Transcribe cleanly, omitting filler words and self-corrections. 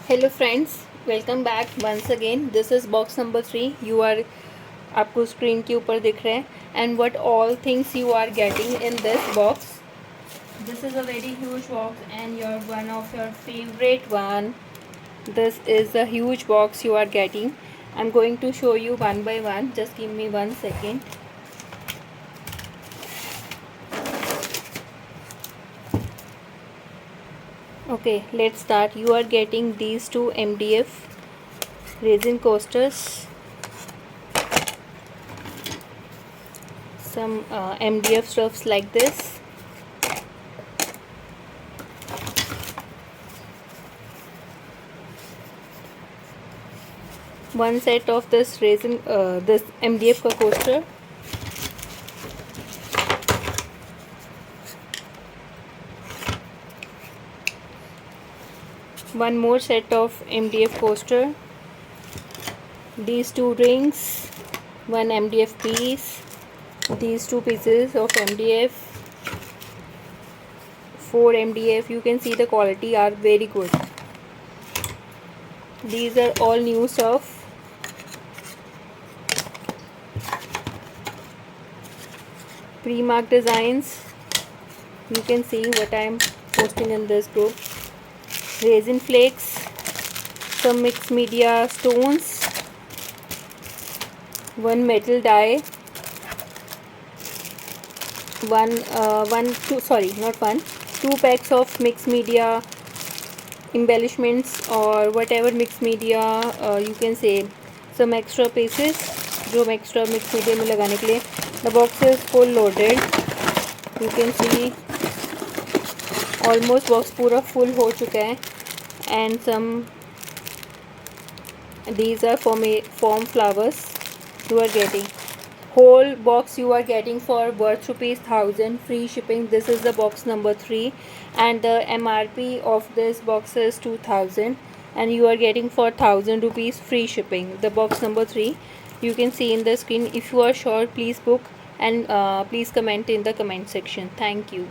Hello friends, welcome back once again. This is box number 3. You are आपको screen के ऊपर दिख रहे हैं. And what all things you are getting in this box. This is a very huge box and your one of your favourite one. This is a huge box you are getting. I'm going to show you one by one. Just give me 1 second. Okay, let's start. You are getting these two MDF resin coasters, some MDF stuffs like this, one set of this resin this MDF ka coaster, one more set of MDF coaster, these two rings, one MDF piece, these two pieces of MDF, 4 MDF. You can see the quality are very good. These are all new stuff. Pre-marked designs. You can see what I am posting in this group. Resin flakes, some mixed media stones, one metal die, two packs of mixed media embellishments or whatever mixed media, you can say some extra pieces जो extra mixed media में लगाने के लिए. The box is full loaded. You can see almost box पूरा full हो चुका है. And some these are foam flowers you are getting. Whole box you are getting for worth ₹1000, free shipping. This is the box number 3 and the MRP of this box is 2000 and you are getting for ₹1000 free shipping. The box number 3 you can see in the screen. If you are sure, please book and please comment in the comment section. Thank you.